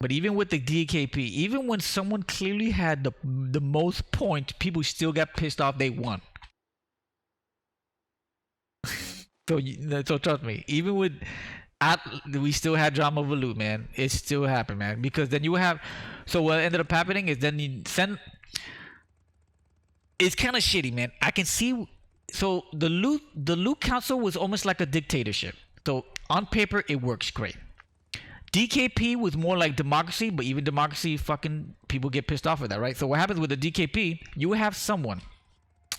But even with the DKP, even when someone clearly had the most points, people still got pissed off they won. So trust me, even with we still had drama over loot, man. It still happened, man. Because then you have, so what ended up happening is then you send. It's kind of shitty, man. I can see. So the loot council was almost like a dictatorship. So on paper, it works great. DKP was more like democracy, but even democracy, fucking people get pissed off with that, right? So what happens with the DKP? You have someone,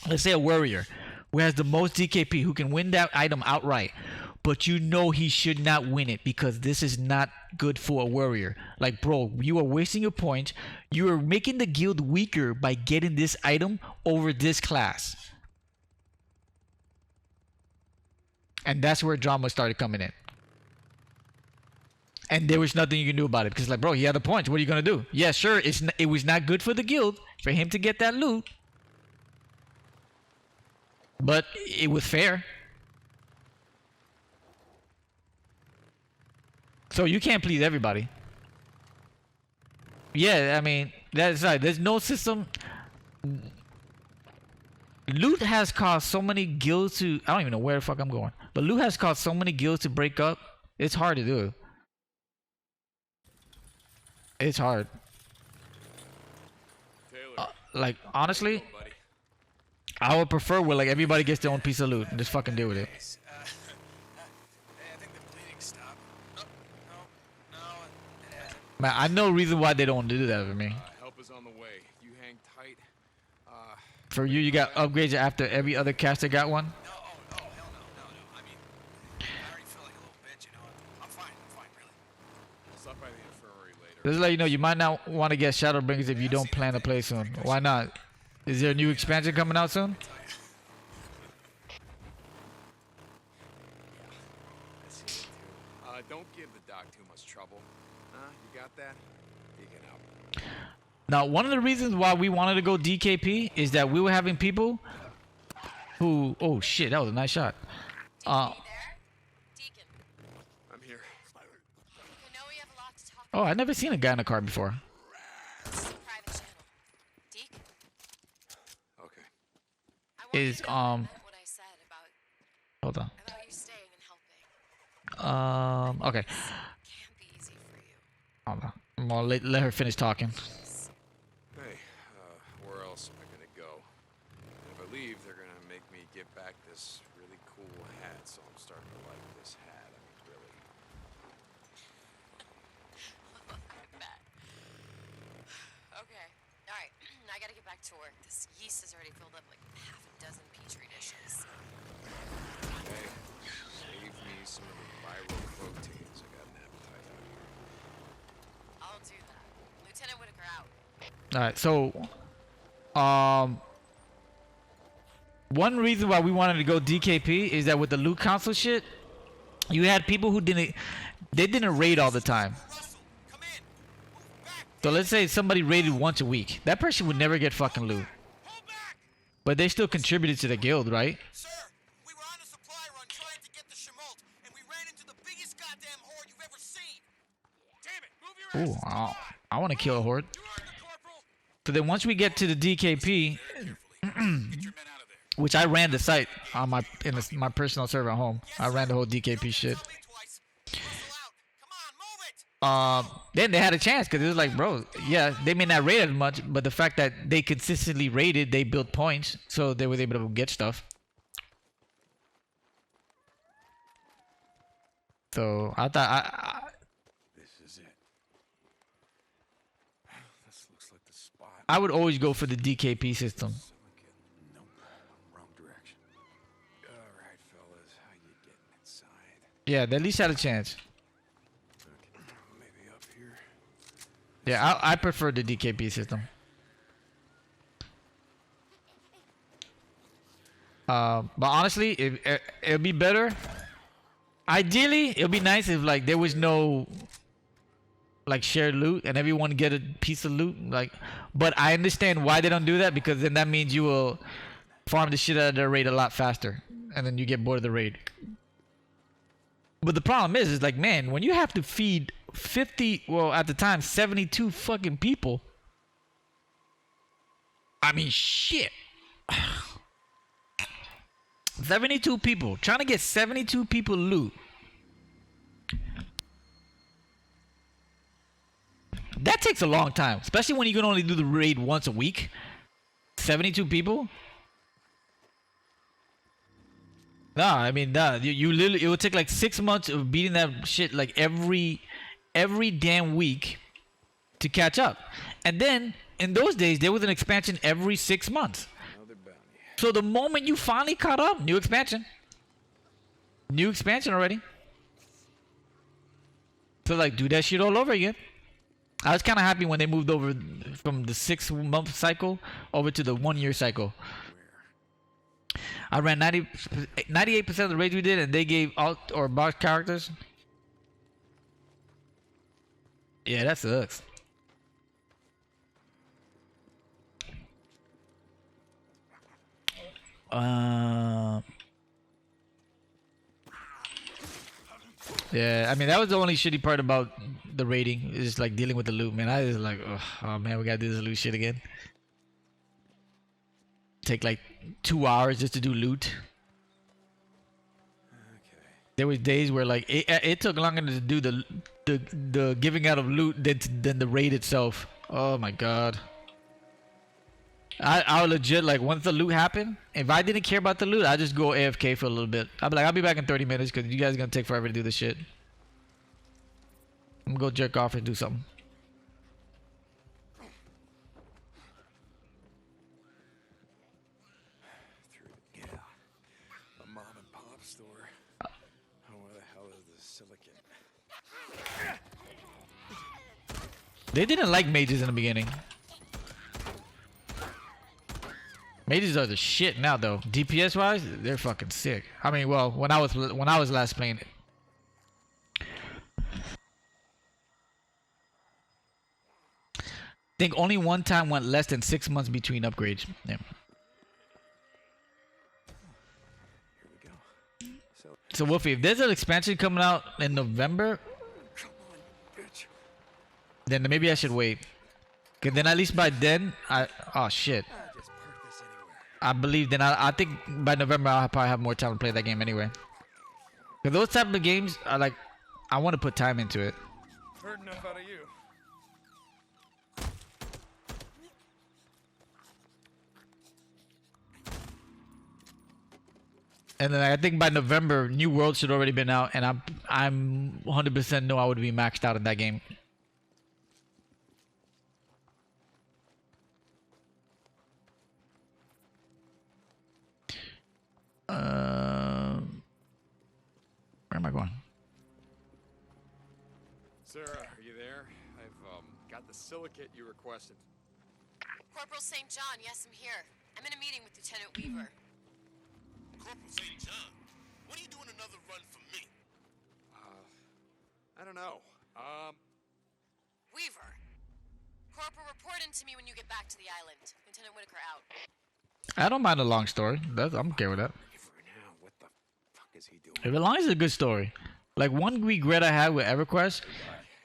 let's say a warrior, who has the most DKP, who can win that item outright, but you know he should not win it because this is not good for a warrior. Like, bro, you are wasting your points. You are making the guild weaker by getting this item over this class. And that's where drama started coming in. And there was nothing you can do about it because, like, bro, he had the points. What are you gonna do? Yeah, sure, it was not good for the guild for him to get that loot, but it was fair. So you can't please everybody. Yeah, I mean, that's right. There's no system. Loot has caused so many guilds to, I don't even know where the fuck I'm going, but loot has caused so many guilds to break up. It's hard to do. It's hard. Like, honestly, I would prefer where, like, everybody gets their own piece of loot and just fucking deal with it. Man, I know reason why they don't do that for me. Help is on the way. You hang tight. For you, you got upgrades after every other caster got one? No, hell no. I mean, I already feel like a little bitch, you know. I'm fine, really. I'll stop by the infirmary later. Just to let you know, you might not want to get Shadowbringers if you don't plan to play soon. Why not? Is there a new expansion coming out soon? Don't give the doc too much trouble. You got that? You get out. Now, one of the reasons why we wanted to go DKP is that we were having people who... Oh, shit, that was a nice shot. Deacon. I'm here. I know we have a lot to talk Oh, I've never seen a guy in a car before. This is a private channel. Deacon. Okay. I want you Is, to know what I said about Hold on. you staying and helping. Okay. Can't be easy for you. Hold on. I'm gonna let her finish talking. Hey, where else am I gonna go? If I leave, they're gonna make me get back this really cool hat, so I'm starting to like this hat. I mean, really. I bet. Okay. Alright. I gotta get back to work. This yeast has already filled up like half a dozen petri dishes. Hey, save me some of the viral proteins. I got an appetite out here. I'll do that. Lieutenant Whitaker out. Alright, so... One reason why we wanted to go DKP is that with the loot council shit, you had people who didn't raid all the time. So let's say somebody raided once a week. That person would never get fucking loot. But they still contributed to the guild, right? Sir, we were on a supply run trying to get the Shemalt, and we ran into the biggest goddamn horde you've ever seen. Damn it, move your ass. Ooh, I want to kill a horde. You heard the corporal. So then once we get to the DKP, Get your men out of there. which I ran the site on my personal server at home. I ran the whole DKP shit. Tell me twice. Rustle out. Come on, move it. Then they had a chance because it was like, bro, yeah, they may not raid as much, but the fact that they consistently raided, they built points, so they were able to get stuff. So I thought This is it. This looks like the spot. I would always go for the DKP system. Nope, wrong direction. All right, fellas, how you getting inside? Yeah, they at least had a chance. Okay, maybe up here. Yeah, I prefer the DKP system. But honestly, it'd be better. Ideally, it'd be nice if like there was no like shared loot and everyone get a piece of loot. Like, but I understand why they don't do that, because then that means you will farm the shit out of their raid a lot faster, and then you get bored of the raid. But the problem is like, man, when you have to feed 50, well, at the time, 72 fucking people. I mean, shit. 72 people. Trying to get 72 people loot. That takes a long time. Especially when you can only do the raid once a week. 72 people? Nah, I mean, nah. You literally, it would take like 6 months of beating that shit like every damn week to catch up. And then, in those days, there was an expansion every 6 months. Another bounty. So the moment you finally caught up, new expansion. New expansion already. So like, do that shit all over again. I was kind of happy when they moved over from the 6-month cycle over to the 1 year cycle. I ran 98% of the raids we did, and they gave alt or box characters. Yeah, that sucks. Yeah, I mean, that was the only shitty part about the raiding, is like dealing with the loot, man. I was like, oh man, we gotta do this loot shit again. Take like 2 hours just to do loot. Okay. There was days where like it took longer to do the giving out of loot than the raid itself. Oh my god. I would legit, like, once the loot happened, if I didn't care about the loot, I'd just go AFK for a little bit. I'd be like, I'll be back in 30 minutes because you guys are gonna take forever to do this shit. I'm gonna go jerk off and do something. Yeah. A mom and pop store. Oh, where the hell is the silicate? They didn't like mages in the beginning. Mages are the shit now, though. DPS wise, they're fucking sick. I mean, well, when I was last playing it. I think only one time went less than 6 months between upgrades. Yeah. Here we go. So Wolfie, if there's an expansion coming out in November, Come on, bitch. then maybe I should wait. Cause then at least by then, oh shit. Just park this anywhere. I believe then I think by November I'll probably have more time to play that game anyway. Cause those type of games are like, I want to put time into it. Heard enough out of you. And then I think by November, New World should already been out, and I'm 100% know I would be maxed out in that game. Where am I going? Sarah, are you there? I've got the silicate you requested. Corporal St. John, yes, I'm here. I'm in a meeting with Lieutenant Weaver. Corporal St. John, what are you doing another run for me? I don't know. Weaver. Corporal, report in to me when you get back to the island. Lieutenant Whitaker out. I don't mind a long story. I'm okay with that. For now, what the fuck is he doing? If it long is a good story. Like one regret I had with EverQuest.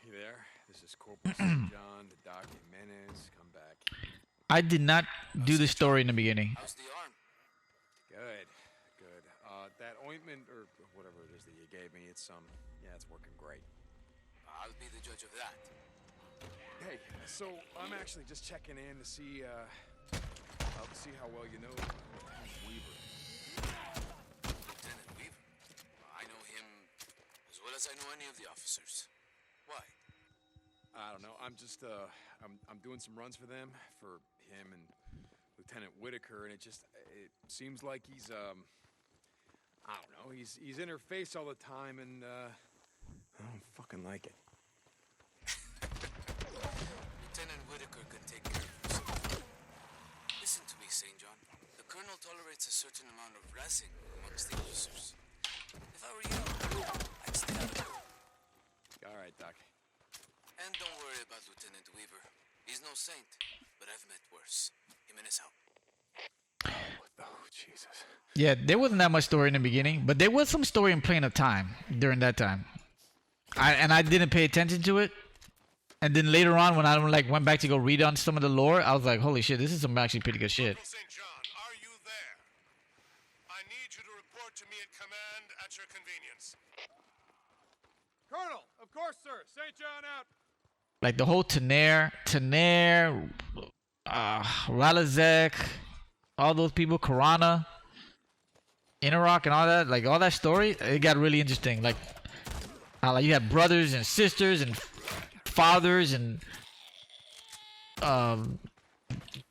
You there? This is Corporal St. John, the Doc Jimenez. Come back. I did not do the story in the beginning. How's the arm? Good, good. That ointment or whatever it is that you gave me, it's yeah, it's working great. I'll be the judge of that. Hey, so I'm actually just checking in to see how well you know Weaver. Lieutenant Weaver? I know him as well as I know any of the officers. Why? I don't know. I'm just I'm doing some runs for them, for him and Lieutenant Whitaker, and it seems like he's I don't know. He's in her face all the time, and I don't fucking like it. Lieutenant Whitaker can take care of himself. Listen to me, St. John. The Colonel tolerates a certain amount of razzing amongst the officers. If I were you, I'd stay out of it. All right, Doc. And don't worry about Lieutenant Weaver. He's no saint, but I've met worse. Jimenez out. Oh, Jesus. Yeah, there wasn't that much story in the beginning, but there was some story in Plane of Time during that time. I didn't pay attention to it, and then later on when I like went back to go read on some of the lore, I was like, holy shit, this is some actually pretty good shit. Corporal St. John, are you there? I need you to report to me at command at your convenience. Colonel, of course, sir. St. John out. Like the whole Taner, Ralazek, all those people, Karana, Inarok, and all that, like all that story, it got really interesting. Like, how like you had brothers and sisters and fathers, and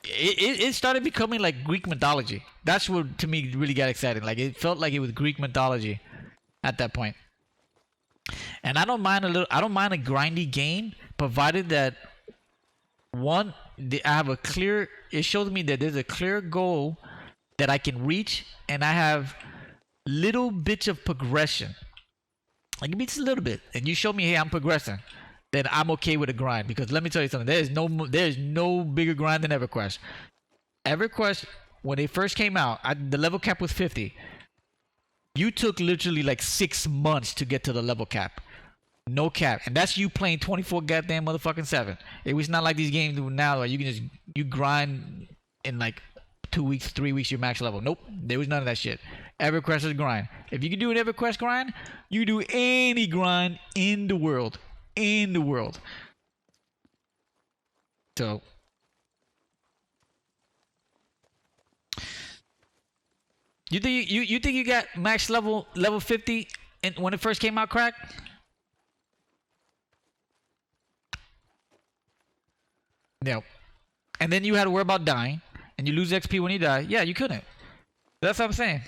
it started becoming like Greek mythology. That's what to me really got exciting. Like it felt like it was Greek mythology at that point. And I don't mind a grindy game, provided that one, I have a clear. It shows me that there's a clear goal that I can reach, and I have little bits of progression. Like maybe just a little bit, and you show me, hey, I'm progressing, then I'm okay with a grind. Because let me tell you something, there is no bigger grind than EverQuest. EverQuest, when they first came out, the level cap was 50. You took literally like 6 months to get to the level cap. No cap. And that's you playing 24 goddamn motherfucking 7. It was not like these games do now where you can you grind in like 2 weeks, 3 weeks, your max level. Nope. There was none of that shit. EverQuest is grind. If you can do an EverQuest grind, you do any grind in the world. In the world. So you think you got max level 50 when it first came out, Crack? No. And then you had to worry about dying, and you lose XP when you die. Yeah, you couldn't. That's what I'm saying.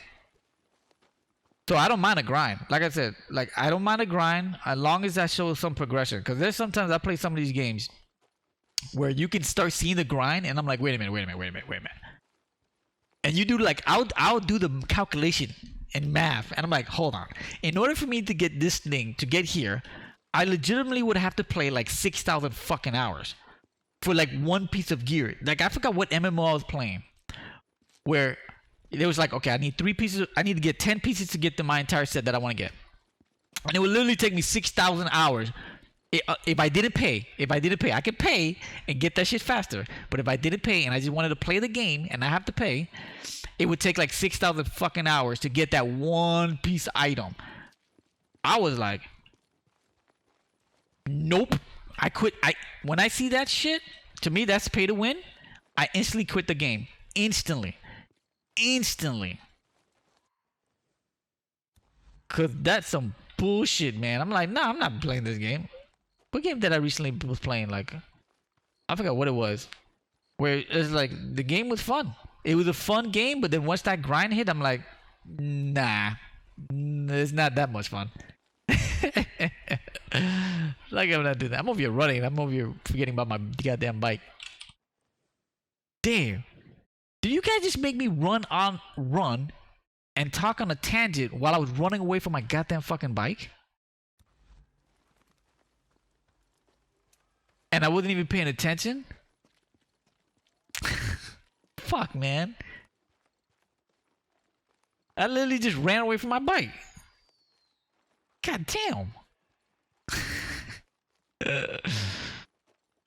So I don't mind a grind. Like I said, like I don't mind a grind as long as I show some progression. Because there's sometimes I play some of these games where you can start seeing the grind, and I'm like, wait a minute. And you do like I'll do the calculation and math, and I'm like, hold on. In order for me to get this thing to get here, I legitimately would have to play like 6,000 fucking hours for like one piece of gear. Like I forgot what MMO I was playing, where it was like, okay, I need 3 pieces. I need to get 10 pieces to get my entire set that I want to get, and it would literally take me 6,000 hours. If I didn't pay, I could pay and get that shit faster. But if I didn't pay and I just wanted to play the game and I have to pay, it would take like 6,000 fucking hours to get that one piece item. I was like, nope. I quit. When I see that shit, to me that's pay to win. I instantly quit the game. Instantly. Cause that's some bullshit, man. I'm like, nah, I'm not playing this game. What game did I recently was playing? Like, I forgot what it was. Where it's like the game was fun. It was a fun game, but then once that grind hit, I'm like, nah, it's not that much fun. Like I'm not doing that. I'm over here running. I'm over here forgetting about my goddamn bike. Damn. Did you guys just make me run and talk on a tangent while I was running away from my goddamn fucking bike? And I wasn't even paying attention? Fuck, man. I literally just ran away from my bike. God damn.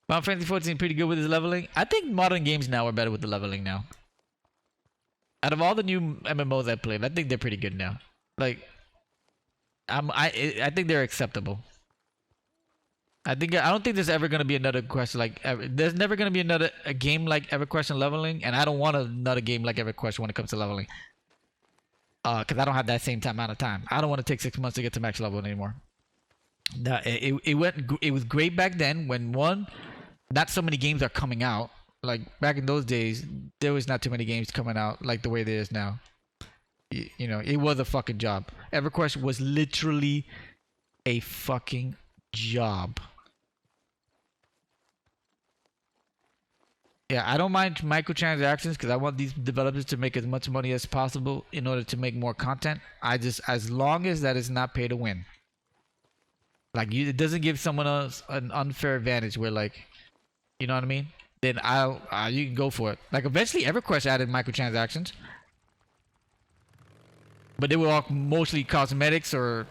Final Fantasy 14 pretty good with his leveling. I think modern games now are better with the leveling now. Out of all the new MMOs I played, I think they're pretty good now. Like, I think they're acceptable. I don't think there's ever gonna be another quest like there's never gonna be a game like EverQuest and leveling, and I don't want another game like EverQuest when it comes to leveling. Cause I don't have that same amount of time. I don't want to take 6 months to get to max level anymore. No, it was great back then when not so many games are coming out. Like back in those days, there was not too many games coming out like the way there is now. You know, it was a fucking job. EverQuest was literally a fucking job. Yeah, I don't mind microtransactions because I want these developers to make as much money as possible in order to make more content. As long as that is not pay to win. Like it doesn't give someone else an unfair advantage where like, you know what I mean? Then you can go for it. Like eventually EverQuest added microtransactions. but they were all mostly cosmetics, or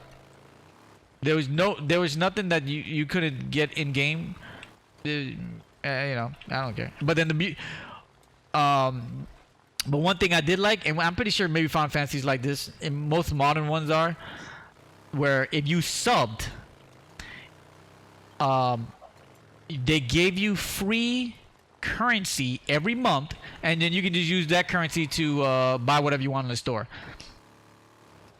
there was nothing that you couldn't get in game. You know, I don't care. But then but one thing I did like, and I'm pretty sure maybe Final Fantasy's like this, and most modern ones are, where if you subbed, they gave you free currency every month, and then you can just use that currency to buy whatever you want in the store.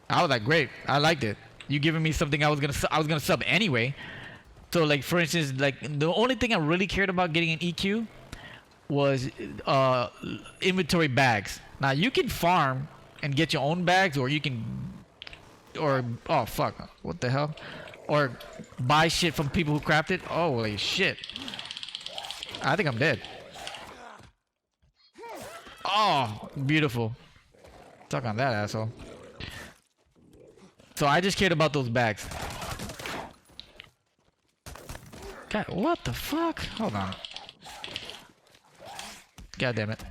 I was like, great, I liked it. You giving me something I was gonna sub anyway. So like, for instance, like the only thing I really cared about getting an EQ was inventory bags. Now you can farm and get your own bags, or you can, or oh fuck, what the hell, or buy shit from people who craft it. Holy shit, I think I'm dead. Oh, beautiful. Suck on that, asshole. So I just cared about those bags. God, what the fuck? Hold on. God damn it.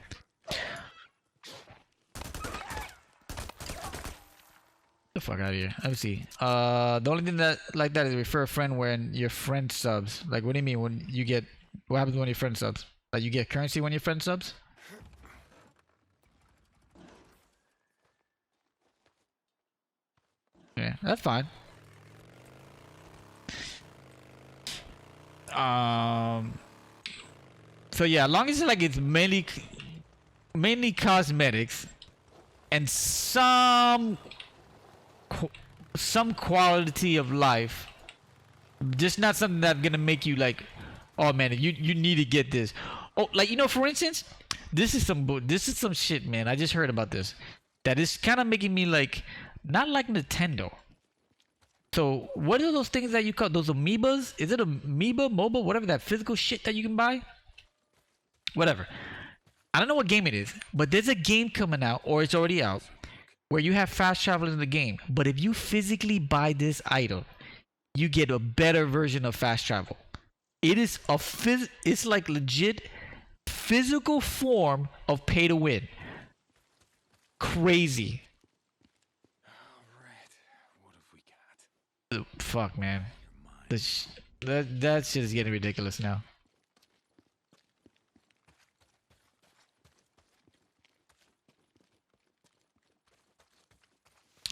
The fuck out of here. Let me see. The only thing that like that is refer a friend when your friend subs. Like, what do you mean when you get? What happens when your friend subs? Like, you get currency when your friend subs? Yeah, that's fine. So yeah, as long as it's mainly cosmetics and some quality of life, just not something that's gonna make you like, oh man, you need to get this. Oh, like, you know, for instance, this is some shit, man. I just heard about this. That is kind of making me like, not like Nintendo. So what are those things that you call those amoebas? Is it amoeba, MOBA, whatever, that physical shit that you can buy? Whatever. I don't know what game it is, but there's a game coming out, or it's already out, where you have fast travel in the game. But if you physically buy this item, you get a better version of fast travel. It is it's like legit physical form of pay to win. Crazy. Fuck, man. That shit is getting ridiculous now.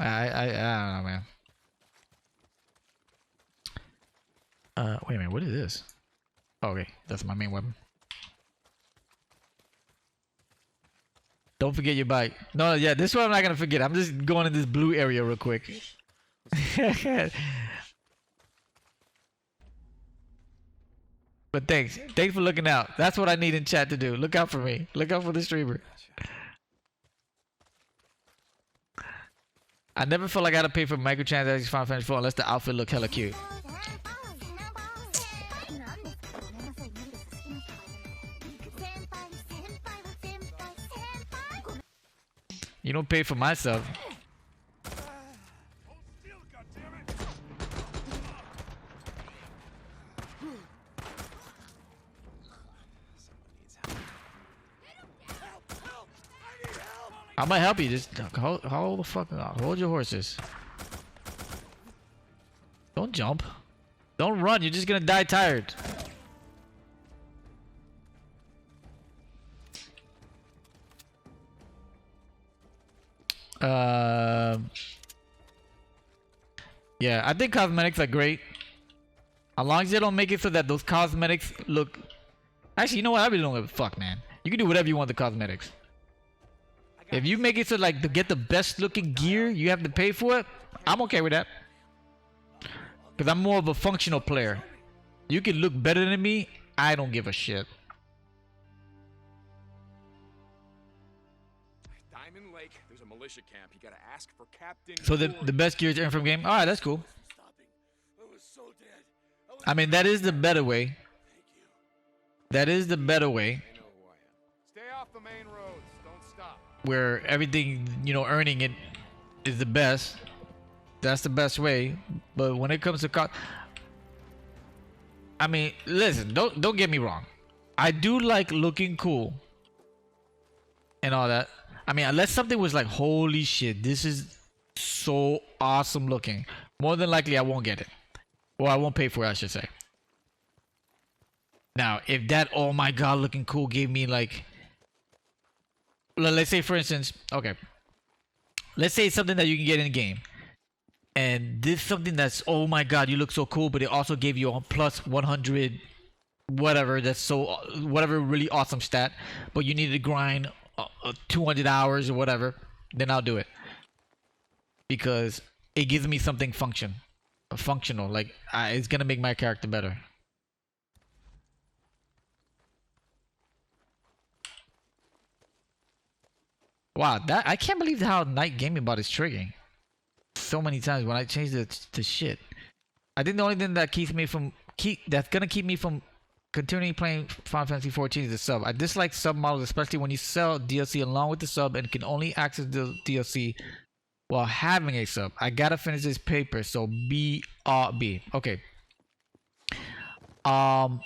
I don't know, man. Wait a minute. What is this? Oh, okay, that's my main weapon. Don't forget your bike. No, yeah, this one I'm not gonna forget. I'm just going in this blue area real quick. But thanks for looking out. That's what I need in chat to do. Look out for me. Look out for the streamer. I never felt like I had to pay for microtransactions Final Fantasy 4 unless the outfit looked hella cute. You don't pay for my sub. I'm gonna help you. Just hold the fuck up. Hold your horses. Don't jump. Don't run. You're just gonna die tired. Yeah, I think cosmetics are great. As long as they don't make it so that those cosmetics look... Actually, you know what? I really don't give a fuck, man. You can do whatever you want with the cosmetics. If you make it so like to get the best looking gear, you have to pay for it, I'm okay with that. Because I'm more of a functional player. You can look better than me, I don't give a shit. Diamond Lake, there's a militia camp. You gotta ask for Captain. So the best gear is earned from game? Alright, that's cool. I mean, that is the better way. That is the better way. Stay off the main roads. Don't stop. Where everything, you know, earning it is the best. That's the best way. But when it comes to I mean, listen, don't get me wrong. I do like looking cool and all that. I mean, unless something was like, holy shit, this is so awesome looking. More than likely, I won't get it. Or I won't pay for it, I should say. Now, if that oh my god looking cool gave me like, let's say for instance, okay, let's say it's something that you can get in the game, and this is something that's oh my god you look so cool, but it also gave you a plus 100 whatever, that's so whatever really awesome stat, but you need to grind 200 hours or whatever, then I'll do it because it gives me something functional, like it's gonna make my character better. Wow, that I can't believe how Night Gaming Bot is triggering so many times when I change it to shit. I think the only thing that that's gonna keep me from continuing playing Final Fantasy 14 is the sub. I dislike sub models, especially when you sell DLC along with the sub and can only access the DLC while having a sub. I gotta finish this paper, so BRB. Okay. I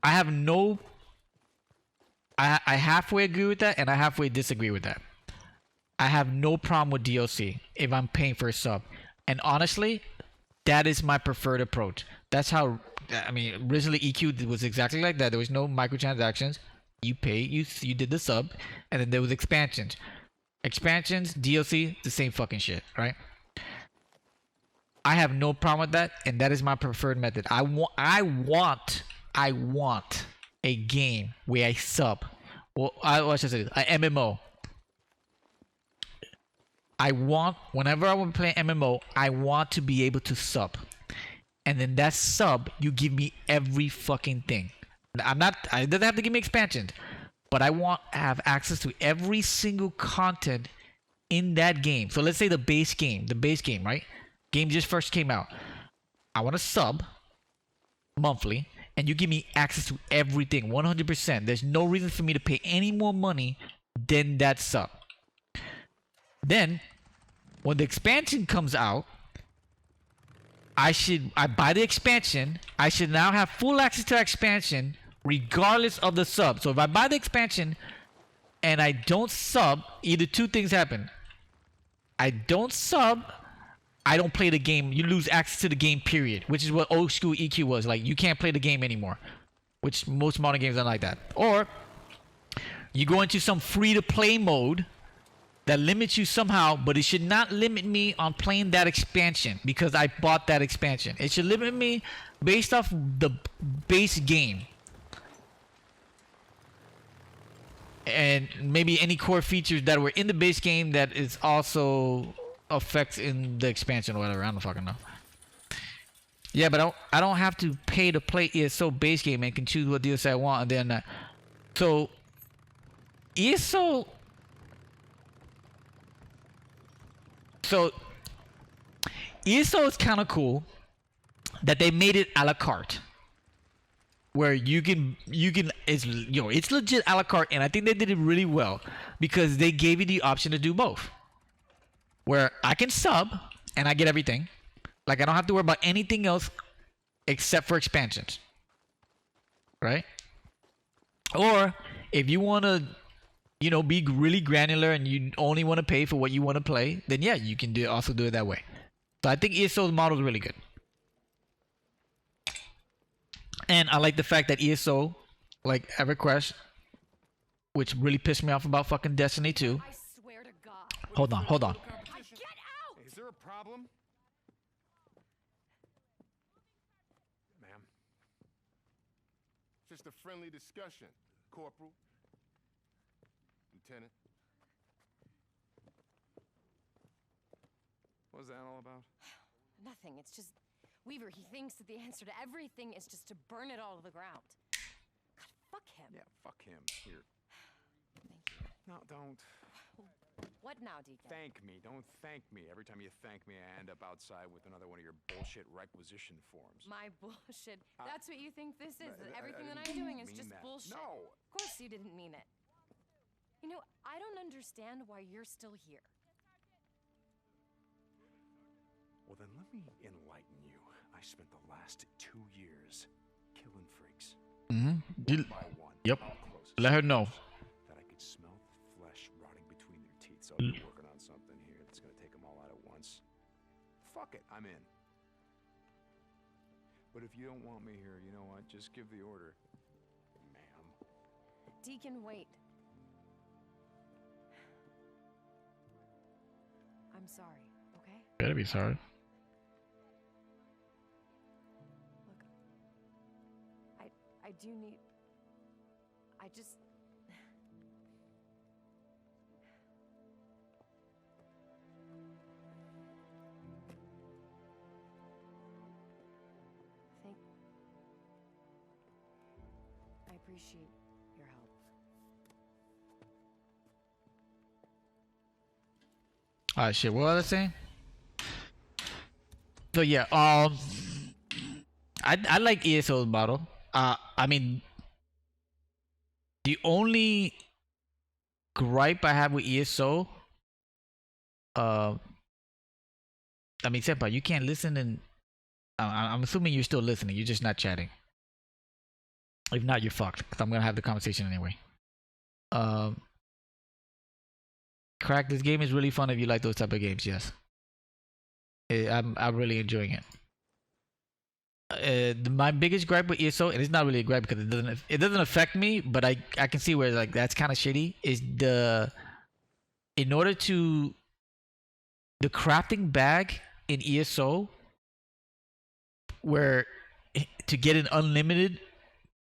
have no. I halfway agree with that, and I halfway disagree with that. I have no problem with DLC if I'm paying for a sub, and honestly, that is my preferred approach. That's how. I mean, originally EQ was exactly like that. There was no microtransactions. You pay, you did the sub, and then there was expansions. Expansions, DLC, the same fucking shit, right? I have no problem with that, and that is my preferred method. I want a game where I sub. Well, what should I say? An MMO. I want, whenever I want to play an MMO, I want to be able to sub. And then that sub, you give me every fucking thing. It doesn't have to give me expansions, but I want to have access to every single content in that game. So let's say the base game, right? Game just first came out. I want to sub monthly, and you give me access to everything, 100%. There's no reason for me to pay any more money than that sub. Then, when the expansion comes out, I buy the expansion. I should now have full access to that expansion regardless of the sub. So if I buy the expansion and I don't sub, either two things happen. I don't sub, I don't play the game. You lose access to the game, period. Which is what old school EQ was. Like, you can't play the game anymore. Which most modern games aren't like that. Or you go into some free-to-play mode that limits you somehow, but it should not limit me on playing that expansion because I bought that expansion. It should limit me based off the base game. And maybe any core features that were in the base game that is also affects in the expansion or whatever. I don't fucking know. Yeah, but I don't have to pay to play ESO base game and can choose what DLC I want, and then so ESO. So ESO is kind of cool that they made it a la carte, where you can it's legit a la carte, and I think they did it really well because they gave you the option to do both, where I can sub and I get everything, like I don't have to worry about anything else except for expansions, right? Or if you want to be really granular and you only want to pay for what you want to play, then yeah, you can also do it that way. So I think ESO's model is really good. And I like the fact that ESO, like EverQuest, which really pissed me off about fucking Destiny 2. I swear to God. Hold on. Get out! Is there a problem? Ma'am? Just a friendly discussion, Corporal. Lieutenant. What was that all about? Nothing. It's just Weaver. He thinks that the answer to everything is just to burn it all to the ground. God, fuck him. Yeah, fuck him. Here. Thank you. No, don't. What now, Deacon? Thank me. Don't thank me. Every time you thank me, I end up outside with another one of your bullshit requisition forms. My bullshit. That's what you think this is. That I everything that didn't I'm doing is mean just that. bullshit. No. Of course you didn't mean it. You know, I don't understand why you're still here. Well, then let me enlighten you. I spent the last 2 years killing freaks. Mm-hmm. One by one. Yep. Up close. Let her know. That I could smell the flesh rotting between their teeth. So I'm working on something here that's going to take them it, I'm in. But if you don't want me here, you know what? Just give the order, ma'am. Deacon, wait. I'm sorry, okay? Better be sorry. Look, I do need... I just... I appreciate your help. Alright, shit. What was I saying? So yeah, I like ESO's model. I mean, the only gripe I have with ESO, I mean, Senpai, you can't listen, and I'm assuming you're still listening. You're just not chatting. If not, you're fucked. Cause I'm gonna have the conversation anyway. Crack, this game is really fun if you like those type of games. Yes, I'm really enjoying it. My biggest gripe with ESO, and it's not really a gripe because it doesn't affect me, but I can see where like that's kind of shitty. Is in order to the crafting bag in ESO, where to get an unlimited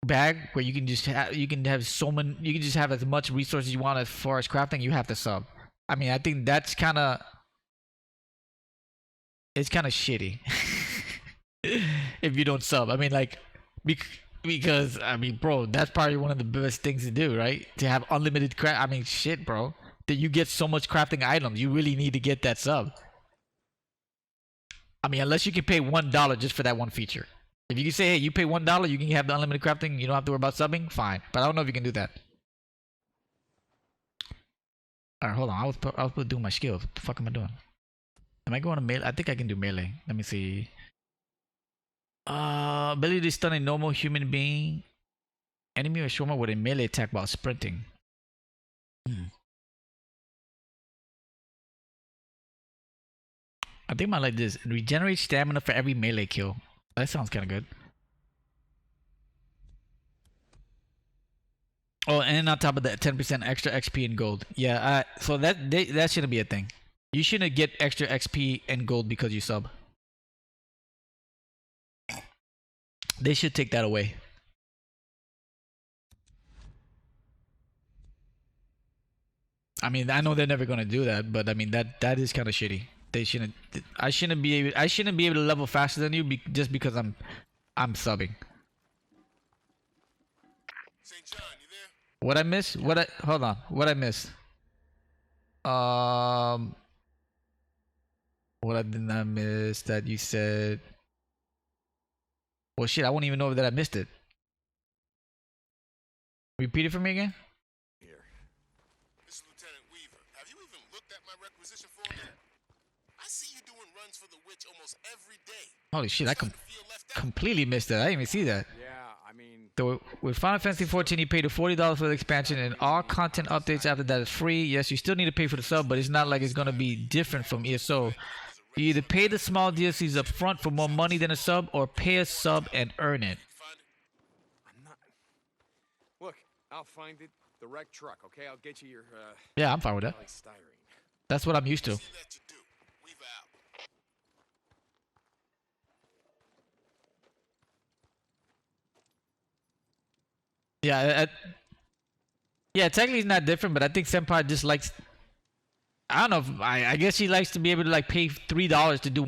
bag where you can just have so many, you can just have as much resources you want as far as crafting, you have to sub. I mean, I think that's kind of shitty if you don't sub. I mean, like because I mean, bro, that's probably one of the best things to do, right? To have unlimited craft. I mean, shit, bro, that you get so much crafting items, you really need to get that sub. I mean, unless you can pay $1 just for that one feature. If you can say, hey, you pay $1, you can have the unlimited crafting, you don't have to worry about subbing, fine. But I don't know if you can do that. Alright, hold on. I was doing my skills. What the fuck am I doing? Am I going to melee? I think I can do melee. Let me see. Ability to stun a normal human being, enemy or Shoma with a melee attack while sprinting. I think I might like this. Regenerate stamina for every melee kill. That sounds kind of good. Oh, and on top of that, 10% extra XP and gold. Yeah, so that shouldn't be a thing. You shouldn't get extra XP and gold because you sub. They should take that away. I mean, I know they're never gonna do that, but I mean that is kind of shitty. They shouldn't. I shouldn't be able to level faster than you just because I'm subbing. St. John, you there? What I miss? Hold on. What I miss? What I did not miss that you said? Well, shit, I won't even know that I missed it. Repeat it for me again. Here. This is Lieutenant Weaver. Have you even looked at my requisition form yet? I see you doing runs for the witch almost every day. Holy shit, I Starting to feel left out. completely missed that. I didn't even see that. Yeah, I mean, So with Final Fantasy 14, you pay the $40 for the expansion, and all content updates after that is free. Yes, you still need to pay for the sub, but it's not like it's gonna be different from ESO. You either pay the small DLCs up front for more money than a sub, or pay a sub and earn it. Find it? I'm not. Look, I'll find it. The wrecked truck, okay? I'll get you your Yeah, I'm fine with that. polystyrene. That's what I'm used to. See that you do. Weaver out. Yeah, yeah. Technically, it's not different, but I think Senpai just likes. I don't know. I guess he likes to be able to like pay $3 to do